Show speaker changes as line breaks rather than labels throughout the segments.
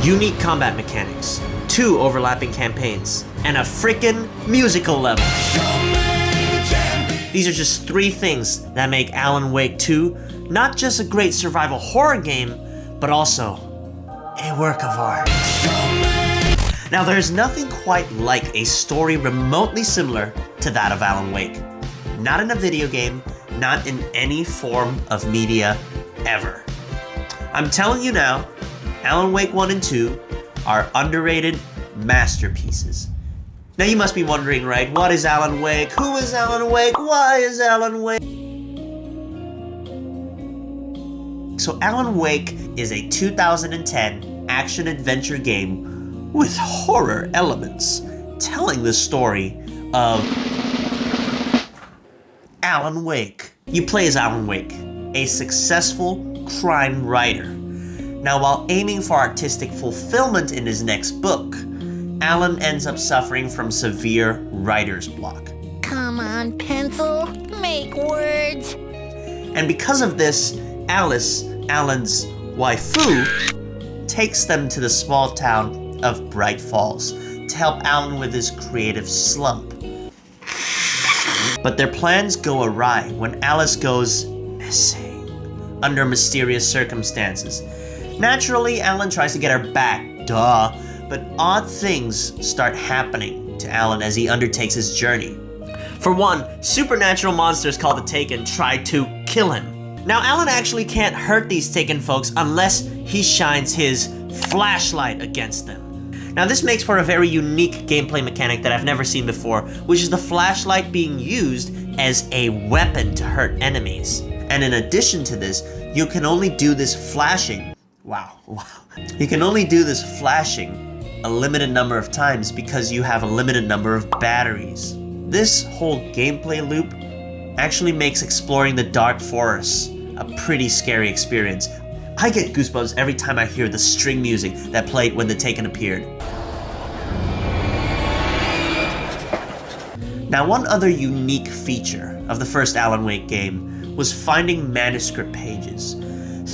unique combat mechanics, 2 overlapping campaigns, and a frickin' musical level. These are just 3 things that make Alan Wake 2 not just a great survival horror game, but also a work of art. Now, there's nothing quite like a story remotely similar to that of Alan Wake. Not in a video game, not in any form of media ever. I'm telling you now, Alan Wake 1 and 2 are underrated masterpieces. Now you must be wondering, right? What is Alan Wake? Who is Alan Wake? Why is Alan Wake? So Alan Wake is a 2010 action-adventure game with horror elements, telling the story of Alan Wake. You play as Alan Wake, a successful crime writer. Now, while aiming for artistic fulfillment in his next book, Alan ends up suffering from severe writer's block.
Come on, pencil, make words.
And because of this, Alice, Alan's waifu, takes them to the small town of Bright Falls to help Alan with his creative slump. But their plans go awry when Alice goes missing under mysterious circumstances. Naturally, Alan tries to get her back, duh, but odd things start happening to Alan as he undertakes his journey. For one, supernatural monsters called the Taken try to kill him. Now, Alan actually can't hurt these Taken folks unless he shines his flashlight against them. Now, this makes for a very unique gameplay mechanic that I've never seen before, which is the flashlight being used as a weapon to hurt enemies. And in addition to this, you can only do this flashing. Wow. You can only do this flashing a limited number of times because you have a limited number of batteries. This whole gameplay loop actually makes exploring the dark forests a pretty scary experience. I get goosebumps every time I hear the string music that played when the Taken appeared. Now, one other unique feature of the first Alan Wake game was finding manuscript pages.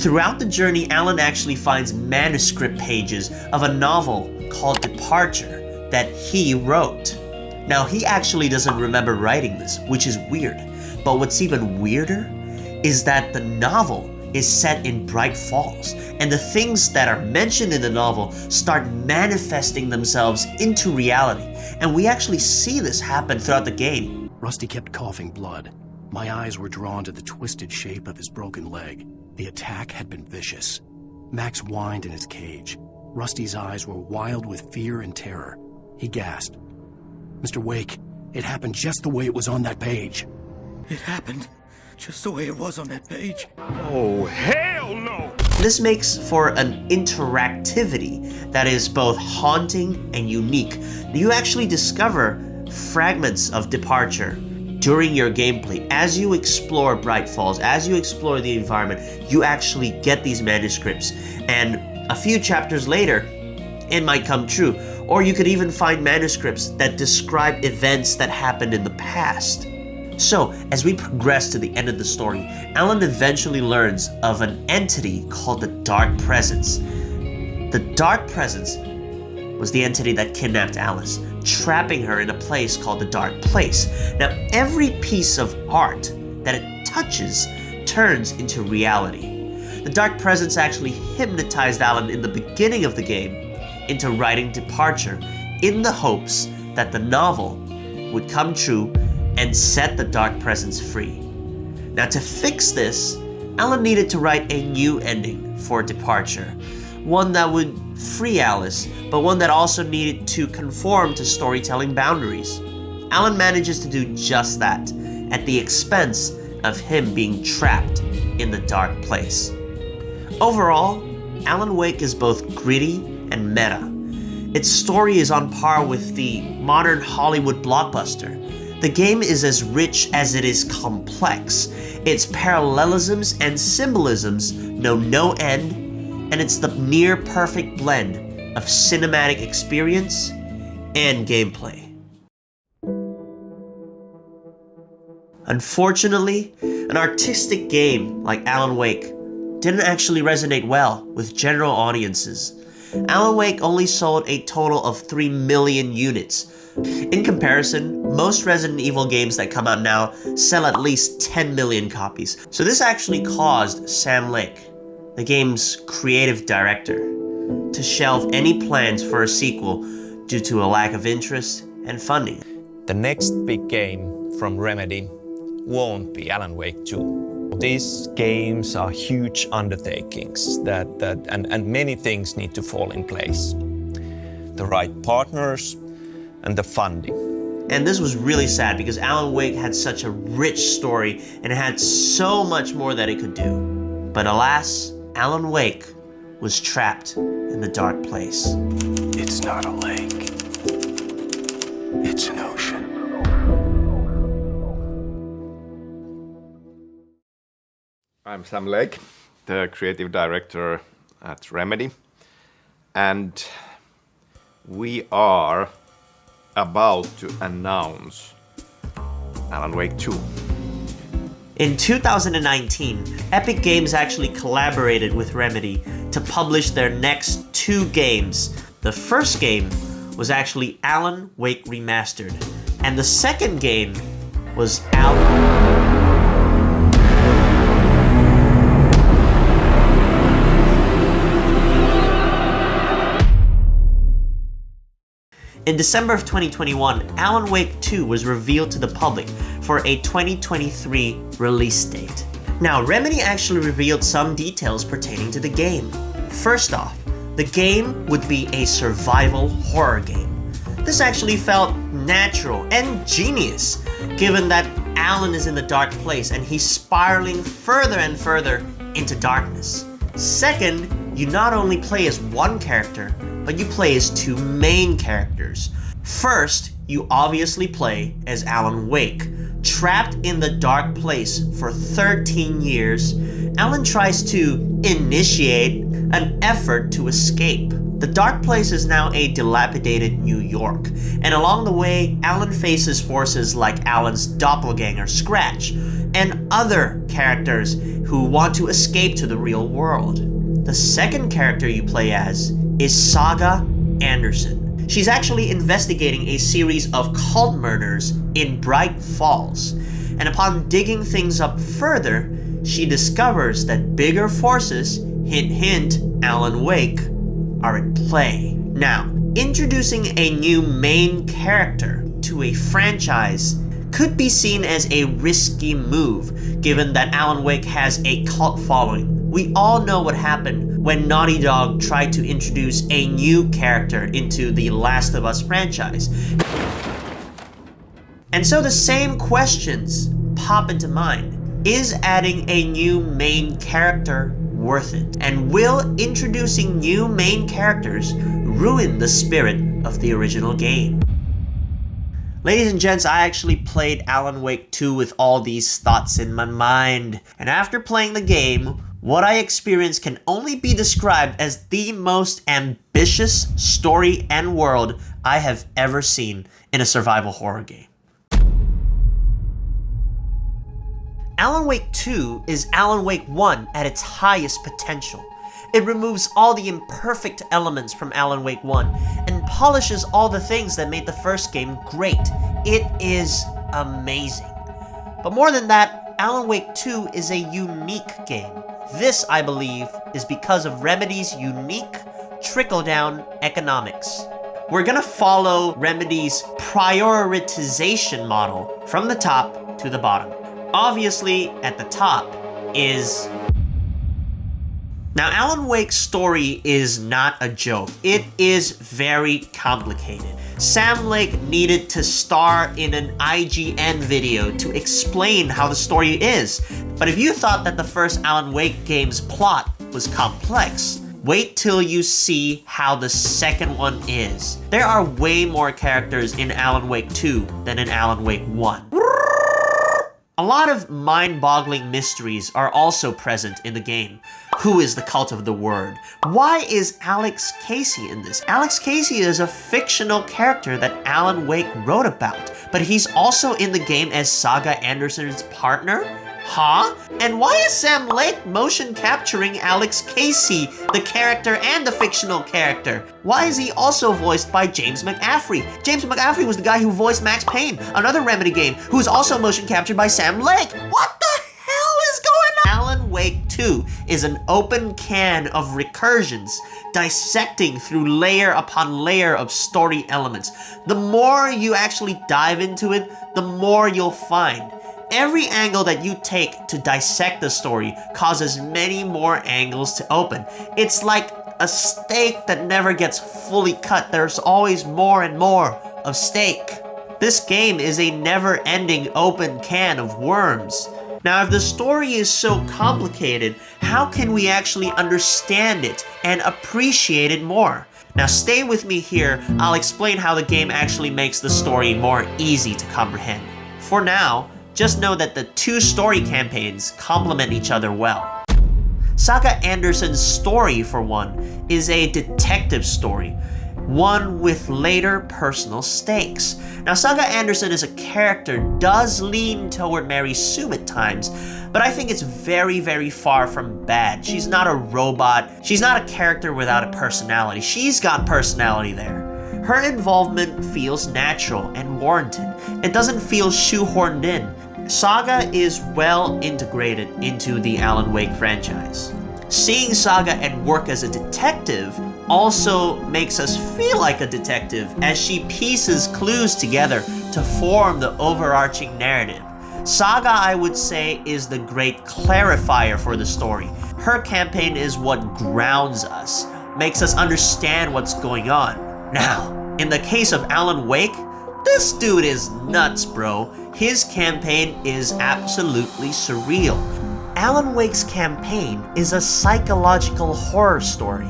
Throughout the journey, Alan actually finds manuscript pages of a novel called Departure that he wrote. Now, he actually doesn't remember writing this, which is weird. But what's even weirder is that the novel is set in Bright Falls, and the things that are mentioned in the novel start manifesting themselves into reality. And we actually see this happen throughout the game.
Rusty kept coughing blood. My eyes were drawn to the twisted shape of his broken leg. The attack had been vicious. Max whined in his cage. Rusty's eyes were wild with fear and terror. He gasped. Mr. Wake, it happened just the way it was on that page.
It happened just the way it was on that page.
Oh, hell no!
This makes for an interactivity that is both haunting and unique. You actually discover fragments of Departure during your gameplay. As you explore Bright Falls, as you explore the environment, you actually get these manuscripts. And a few chapters later, it might come true. Or you could even find manuscripts that describe events that happened in the past. So, as we progress to the end of the story, Alan eventually learns of an entity called the Dark Presence. The Dark Presence was the entity that kidnapped Alice, trapping her in a place called the Dark Place. Now, every piece of art that it touches turns into reality. The Dark Presence actually hypnotized Alan in the beginning of the game into writing Departure in the hopes that the novel would come true and set the Dark Presence free. Now, to fix this, Alan needed to write a new ending for Departure, one that would free Alice, but one that also needed to conform to storytelling boundaries. Alan manages to do just that, at the expense of him being trapped in the Dark Place. Overall, Alan Wake is both gritty and meta. Its story is on par with the modern Hollywood blockbuster. The game is as rich as it is complex. Its parallelisms and symbolisms know no end, and it's the near perfect blend of cinematic experience and gameplay. Unfortunately, an artistic game like Alan Wake didn't actually resonate well with general audiences. Alan Wake only sold a total of 3 million units. In comparison, most Resident Evil games that come out now sell at least 10 million copies. So this actually caused Sam Lake, the game's creative director, to shelve any plans for a sequel due to a lack of interest and funding.
The next big game from Remedy won't be Alan Wake 2. These games are huge undertakings and many things need to fall in place. The right partners and the funding.
And this was really sad because Alan Wake had such a rich story and it had so much more that it could do. But alas, Alan Wake was trapped in the dark place.
It's not a lake. It's an ocean.
I'm Sam Lake, the creative director at Remedy, and we are about to announce Alan Wake 2.
In 2019, Epic Games actually collaborated with Remedy to publish their next 2 games. The first game was actually Alan Wake Remastered, and the second game was In December of 2021, Alan Wake 2 was revealed to the public for a 2023 release date. Now, Remedy actually revealed some details pertaining to the game. First off, the game would be a survival horror game. This actually felt natural and genius, given that Alan is in the dark place and he's spiraling further and further into darkness. Second, you not only play as one character, but you play as 2 main characters. First, you obviously play as Alan Wake. Trapped in the dark place for 13 years, Alan tries to initiate an effort to escape. The dark place is now a dilapidated New York, and along the way, Alan faces forces like Alan's doppelganger Scratch, and other characters who want to escape to the real world. The second character you play as is Saga Anderson. She's actually investigating a series of cult murders in Bright Falls, and upon digging things up further, she discovers that bigger forces, hint hint, Alan Wake, are at play. Now, introducing a new main character to a franchise could be seen as a risky move, given that Alan Wake has a cult following. We all know what happened when Naughty Dog tried to introduce a new character into the Last of Us franchise. And so the same questions pop into mind. Is adding a new main character worth it? And will introducing new main characters ruin the spirit of the original game? Ladies and gents, I actually played Alan Wake 2 with all these thoughts in my mind. And after playing the game, what I experienced can only be described as the most ambitious story and world I have ever seen in a survival horror game. Alan Wake 2 is Alan Wake 1 at its highest potential. It removes all the imperfect elements from Alan Wake 1 and polishes all the things that made the first game great. It is amazing. But more than that, Alan Wake 2 is a unique game. This, I believe, is because of Remedy's unique trickle-down economics. We're gonna follow Remedy's prioritization model from the top to the bottom. Obviously, at the top is... Now, Alan Wake's story is not a joke. It is very complicated. Sam Lake needed to star in an IGN video to explain how the story is. But if you thought that the first Alan Wake game's plot was complex, wait till you see how the second one is. There are way more characters in Alan Wake 2 than in Alan Wake 1. A lot of mind-boggling mysteries are also present in the game. Who is the Cult of the Word? Why is Alex Casey in this? Alex Casey is a fictional character that Alan Wake wrote about, but he's also in the game as Saga Anderson's partner? Huh? And why is Sam Lake motion capturing Alex Casey, the character and the fictional character? Why is he also voiced by James McAfee? James McAfee was the guy who voiced Max Payne, another Remedy game, who is also motion captured by Sam Lake. What the hell is going on? Alan Wake 2 is an open can of recursions, dissecting through layer upon layer of story elements. The more you actually dive into it, the more you'll find. Every angle that you take to dissect the story causes many more angles to open. It's like a steak that never gets fully cut. There's always more and more of steak. This game is a never-ending open can of worms. Now, if the story is so complicated, how can we actually understand it and appreciate it more? Now, stay with me here. I'll explain how the game actually makes the story more easy to comprehend. For now, just know that the two story campaigns complement each other well. Saga Anderson's story, for one, is a detective story, one with later personal stakes. Now, Saga Anderson as a character does lean toward Mary Sue at times, but I think it's very, very far from bad. She's not a robot. She's not a character without a personality. She's got personality there. Her involvement feels natural and warranted. It doesn't feel shoehorned in. Saga is well integrated into the Alan Wake franchise. Seeing Saga at work as a detective also makes us feel like a detective as she pieces clues together to form the overarching narrative. Saga, I would say, is the great clarifier for the story. Her campaign is what grounds us, makes us understand what's going on. Now, in the case of Alan Wake, this dude is nuts, bro. His campaign is absolutely surreal. Alan Wake's campaign is a psychological horror story.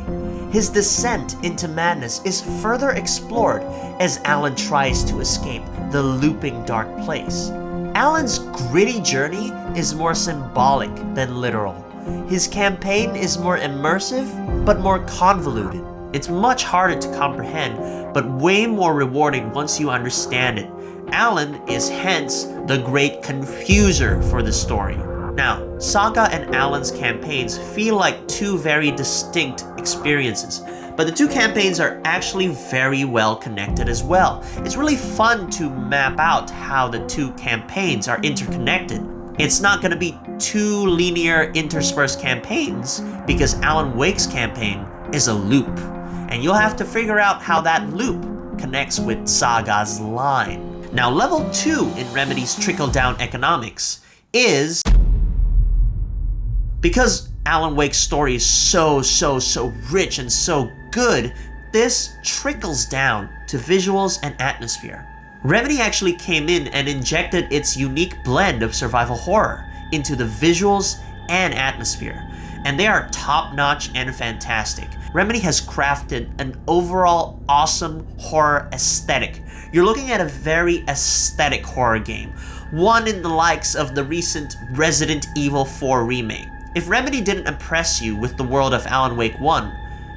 His descent into madness is further explored as Alan tries to escape the looping dark place. Alan's gritty journey is more symbolic than literal. His campaign is more immersive, but more convoluted. It's much harder to comprehend, but way more rewarding once you understand it. Alan is hence the great confuser for the story. Now, Saga and Alan's campaigns feel like two very distinct experiences, but the two campaigns are actually very well connected as well. It's really fun to map out how the two campaigns are interconnected. It's not going to be two linear interspersed campaigns because Alan Wake's campaign is a loop, and you'll have to figure out how that loop connects with Saga's line. Now, level 2 in Remedy's trickle-down economics is, because Alan Wake's story is so rich and so good, this trickles down to visuals and atmosphere. Remedy actually came in and injected its unique blend of survival horror into the visuals and atmosphere, and they are top-notch and fantastic. Remedy has crafted an overall awesome horror aesthetic. You're looking at a very aesthetic horror game, one in the likes of the recent Resident Evil 4 remake. If Remedy didn't impress you with the world of Alan Wake 1,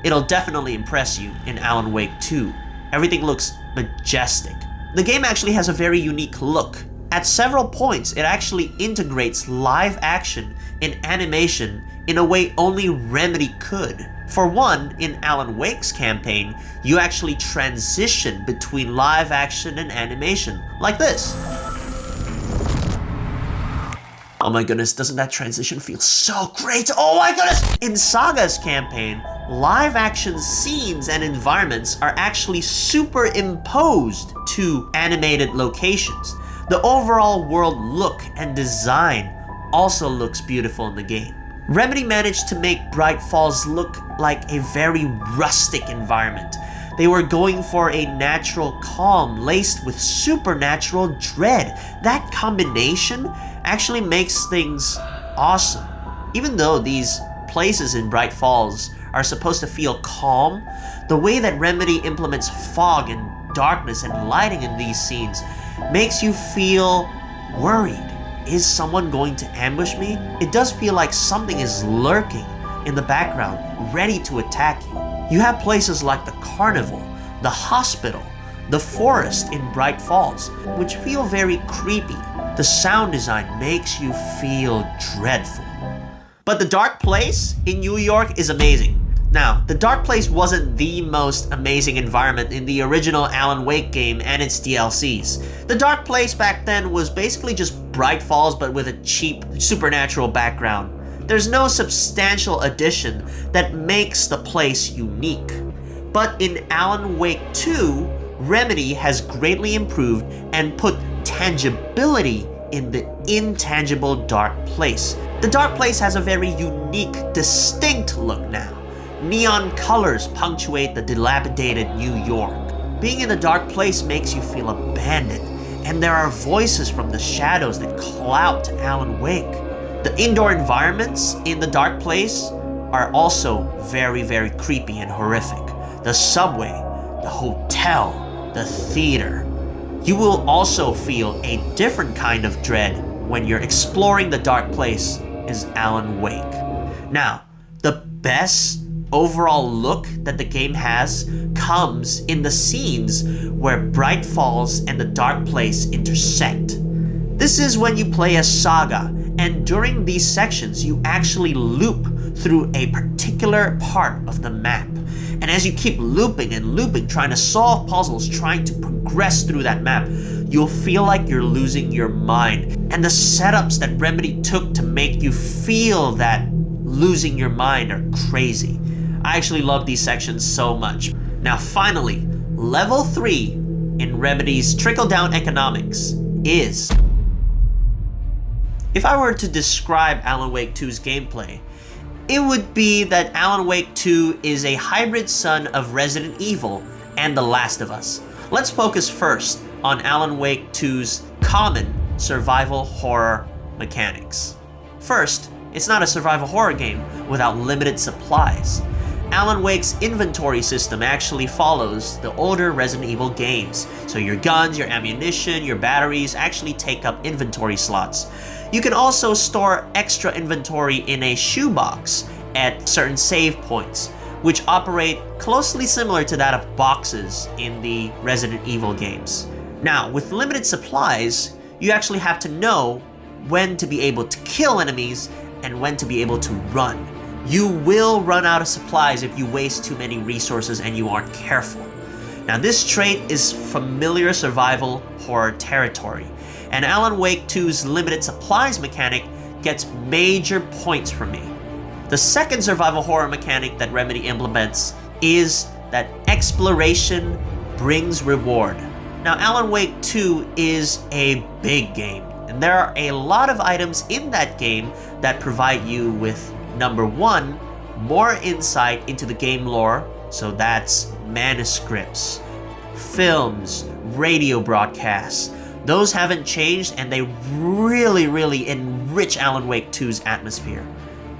it'll definitely impress you in Alan Wake 2. Everything looks majestic. The game actually has a very unique look. At several points, it actually integrates live action and animation in a way only Remedy could. For one, in Alan Wake's campaign, you actually transition between live action and animation, like this. Oh my goodness, doesn't that transition feel so great? Oh my goodness! In Saga's campaign, live action scenes and environments are actually superimposed to animated locations. The overall world look and design also looks beautiful in the game. Remedy managed to make Bright Falls look like a very rustic environment. They were going for a natural calm laced with supernatural dread. That combination actually makes things awesome. Even though these places in Bright Falls are supposed to feel calm, the way that Remedy implements fog and darkness and lighting in these scenes makes you feel worried. Is someone going to ambush me? It does feel like something is lurking in the background, ready to attack you. You have places like the carnival, the hospital, the forest in Bright Falls, which feel very creepy. The sound design makes you feel dreadful. But the dark place in New York is amazing. Now, the dark place wasn't the most amazing environment in the original Alan Wake game and its DLCs. The dark place back then was basically just Bright Falls but with a cheap supernatural background. There's no substantial addition that makes the place unique. But in Alan Wake 2, Remedy has greatly improved and put tangibility in the intangible dark place. The dark place has a very unique, distinct look now. Neon colors punctuate the dilapidated New York. Being in the dark place makes you feel abandoned, and there are voices from the shadows that clout Alan Wake. The indoor environments in the dark place are also very, very creepy and horrific. The subway, the hotel, the theater. You will also feel a different kind of dread when you're exploring the dark place as Alan Wake. Now, the best overall look that the game has comes in the scenes where Bright Falls and the dark place intersect. This is when you play as Saga, and during these sections you actually loop through a particular part of the map. And as you keep looping and looping, trying to solve puzzles, trying to progress through that map, you'll feel like you're losing your mind. And the setups that Remedy took to make you feel that losing your mind are crazy. I actually love these sections so much. Now finally, level 3 in Remedy's trickle-down economics is... If I were to describe Alan Wake 2's gameplay, it would be that Alan Wake 2 is a hybrid son of Resident Evil and The Last of Us. Let's focus first on Alan Wake 2's common survival horror mechanics. First, it's not a survival horror game without limited supplies. Alan Wake's inventory system actually follows the older Resident Evil games. So your guns, your ammunition, your batteries actually take up inventory slots. You can also store extra inventory in a shoebox at certain save points, which operate closely similar to that of boxes in the Resident Evil games. Now, with limited supplies, you actually have to know when to be able to kill enemies and when to be able to run. You will run out of supplies if you waste too many resources and you aren't careful. Now, this trait is familiar survival horror territory, and Alan Wake 2's limited supplies mechanic gets major points from me. The second survival horror mechanic that Remedy implements is that exploration brings reward. Now, Alan Wake 2 is a big game, and there are a lot of items in that game that provide you with, number 1, more insight into the game lore, so that's manuscripts, films, radio broadcasts. Those haven't changed, and they really enrich Alan Wake 2's atmosphere.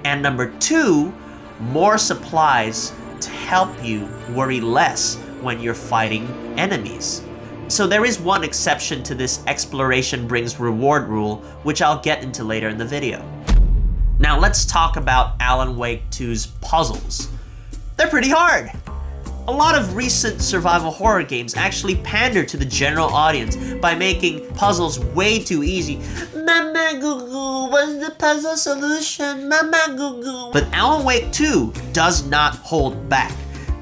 And number 2, more supplies to help you worry less when you're fighting enemies. So there is one exception to this exploration brings reward rule, which I'll get into later in the video. Now let's talk about Alan Wake 2's puzzles. They're pretty hard. A lot of recent survival horror games actually pander to the general audience by making puzzles way too easy. Mama Goo Goo, what's the puzzle solution? Mama Goo Goo. But Alan Wake 2 does not hold back.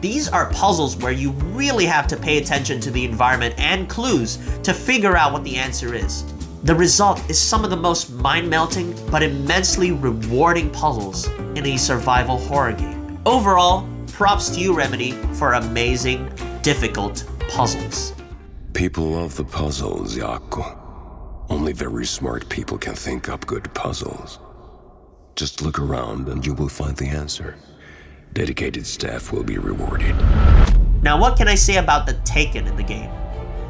These are puzzles where you really have to pay attention to the environment and clues to figure out what the answer is. The result is some of the most mind-melting but immensely rewarding puzzles in a survival horror game. Overall, props to you, Remedy, for amazing, difficult puzzles.
People love the puzzles, Yaku. Only very smart people can think up good puzzles. Just look around and you will find the answer. Dedicated staff will be rewarded.
Now, what can I say about the Taken in the game?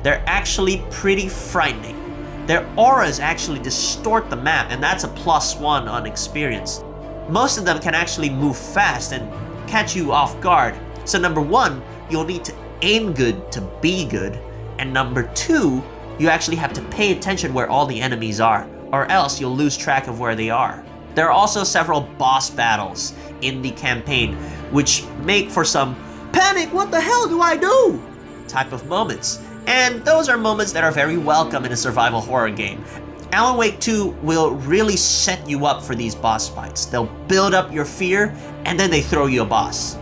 They're actually pretty frightening. Their auras actually distort the map, and that's a +1 on experience. Most of them can actually move fast and catch you off guard. So number 1, you'll need to aim good to be good. And number 2, you actually have to pay attention where all the enemies are, or else you'll lose track of where they are. There are also several boss battles in the campaign, which make for some panic, what the hell do I do? type of moments. And those are moments that are very welcome in a survival horror game. Alan Wake 2 will really set you up for these boss fights. They'll build up your fear, and then they throw you a boss.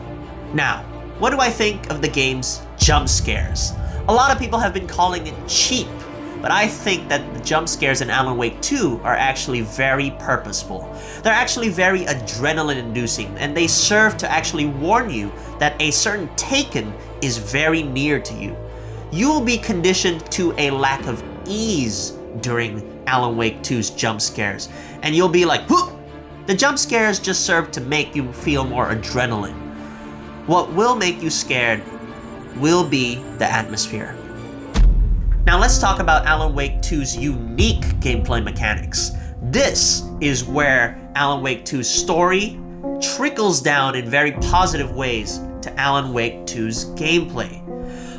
Now, what do I think of the game's jump scares? A lot of people have been calling it cheap, but I think that the jump scares in Alan Wake 2 are actually very purposeful. They're actually very adrenaline-inducing, and they serve to actually warn you that a certain taken is very near to you. You will be conditioned to a lack of ease during Alan Wake 2's jump scares, and you'll be like, whoop! The jump scares just serve to make you feel more adrenaline. What will make you scared will be the atmosphere. Now let's talk about Alan Wake 2's unique gameplay mechanics. This is where Alan Wake 2's story trickles down in very positive ways to Alan Wake 2's gameplay.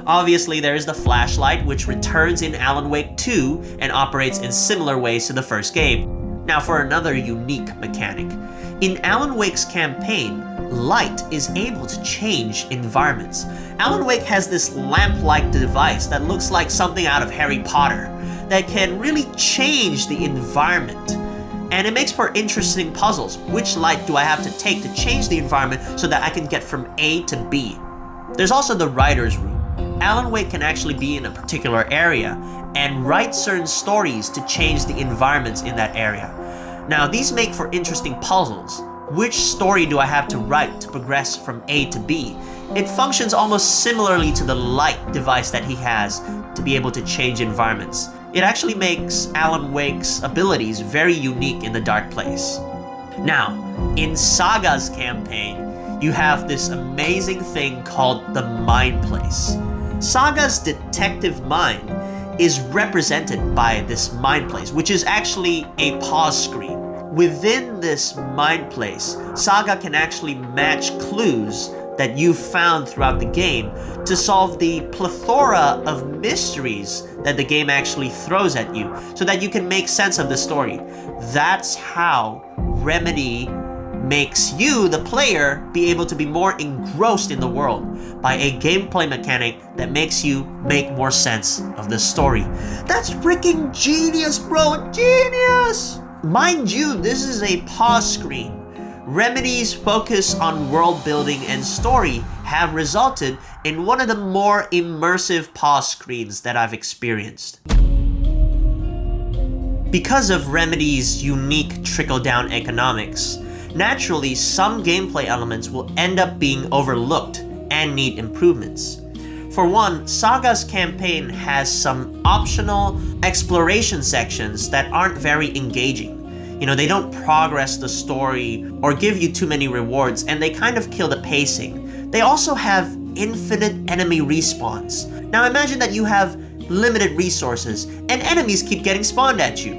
Obviously, there is the flashlight, which returns in Alan Wake 2 and operates in similar ways to the first game. Now for another unique mechanic. In Alan Wake's campaign, light is able to change environments. Alan Wake has this lamp-like device that looks like something out of Harry Potter that can really change the environment. And it makes for interesting puzzles. Which light do I have to take to change the environment so that I can get from A to B? There's also the writer's room. Alan Wake can actually be in a particular area and write certain stories to change the environments in that area. Now, these make for interesting puzzles. Which story do I have to write to progress from A to B? It functions almost similarly to the light device that he has to be able to change environments. It actually makes Alan Wake's abilities very unique in the dark place. Now, in Saga's campaign, you have this amazing thing called the Mind Place. Saga's detective mind is represented by this Mind Place, which is actually a pause screen. Within this Mind Place, Saga can actually match clues that you've found throughout the game to solve the plethora of mysteries that the game actually throws at you so that you can make sense of the story. That's how Remedy makes you, the player, be able to be more engrossed in the world by a gameplay mechanic that makes you make more sense of the story. That's freaking genius, bro! Genius! Mind you, this is a pause screen. Remedy's focus on world building and story have resulted in one of the more immersive pause screens that I've experienced. Because of Remedy's unique trickle-down economics, naturally some gameplay elements will end up being overlooked and need improvements. For one, Saga's campaign has some optional exploration sections that aren't very engaging. They don't progress the story or give you too many rewards, and they kind of kill the pacing. They also have infinite enemy respawns. Now imagine that you have limited resources and enemies keep getting spawned at you.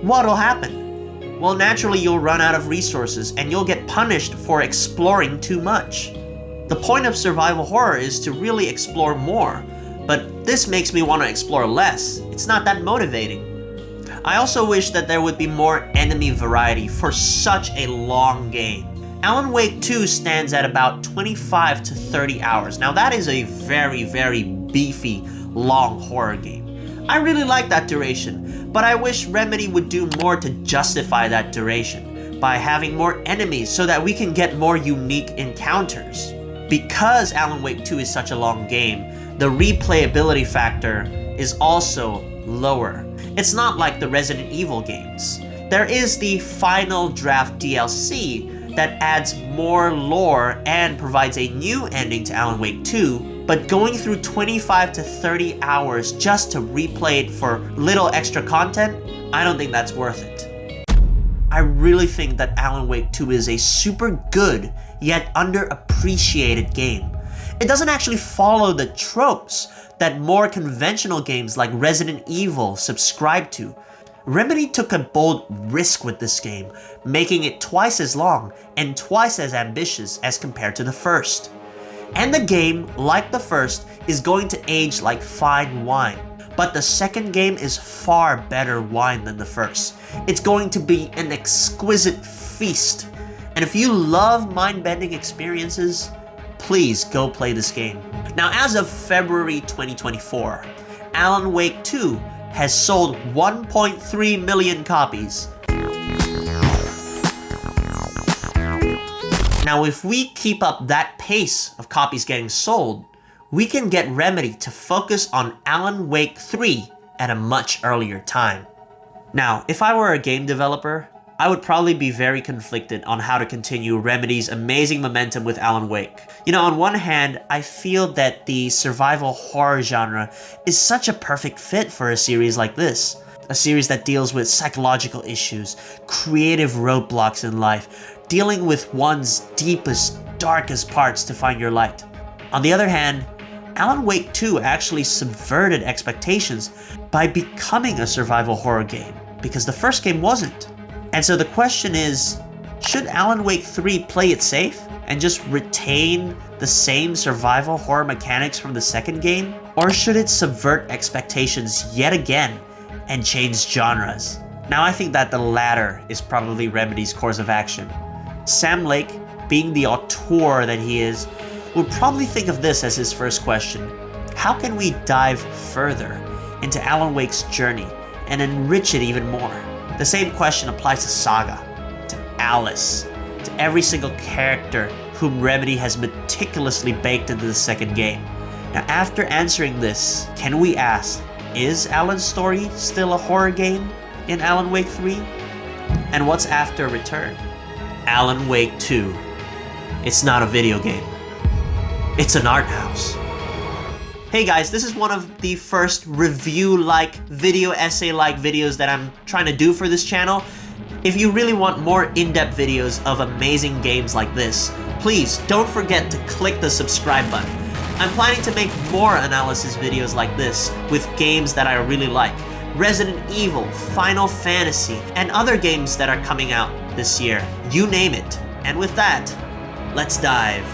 What'll happen? Well, naturally you'll run out of resources and you'll get punished for exploring too much. The point of survival horror is to really explore more, but this makes me want to explore less. It's not that motivating. I also wish that there would be more enemy variety for such a long game. Alan Wake 2 stands at about 25 to 30 hours. Now that is a very, very beefy, long horror game. I really like that duration, but I wish Remedy would do more to justify that duration by having more enemies so that we can get more unique encounters. Because Alan Wake 2 is such a long game, the replayability factor is also lower. It's not like the Resident Evil games. There is the Final Draft DLC that adds more lore and provides a new ending to Alan Wake 2, but going through 25 to 30 hours just to replay it for little extra content, I don't think that's worth it. I really think that Alan Wake 2 is a super good yet underappreciated game. It doesn't actually follow the tropes that more conventional games like Resident Evil subscribe to. Remedy took a bold risk with this game, making it twice as long and twice as ambitious as compared to the first. And the game, like the first, is going to age like fine wine. But the second game is far better wine than the first. It's going to be an exquisite feast. And if you love mind-bending experiences, please go play this game. Now, as of February 2024, Alan Wake 2 has sold 1.3 million copies. Now, if we keep up that pace of copies getting sold, we can get Remedy to focus on Alan Wake 3 at a much earlier time. Now, if I were a game developer, I would probably be very conflicted on how to continue Remedy's amazing momentum with Alan Wake. You know, on one hand, I feel that the survival horror genre is such a perfect fit for a series like this. A series that deals with psychological issues, creative roadblocks in life, dealing with one's deepest, darkest parts to find your light. On the other hand, Alan Wake 2 actually subverted expectations by becoming a survival horror game, because the first game wasn't. And so the question is, should Alan Wake 3 play it safe and just retain the same survival horror mechanics from the second game? Or should it subvert expectations yet again and change genres? Now I think that the latter is probably Remedy's course of action. Sam Lake, being the auteur that he is, would probably think of this as his first question. How can we dive further into Alan Wake's journey and enrich it even more? The same question applies to Saga, to Alice, to every single character whom Remedy has meticulously baked into the second game. Now, after answering this, can we ask, is Alan's story still a horror game in Alan Wake 3? And what's after Return? Alan Wake 2. It's not a video game. It's an art house. Hey guys, this is one of the first review-like, video essay-like videos that I'm trying to do for this channel. If you really want more in-depth videos of amazing games like this, please don't forget to click the subscribe button. I'm planning to make more analysis videos like this with games that I really like. Resident Evil, Final Fantasy, and other games that are coming out this year. You name it. And with that, let's dive.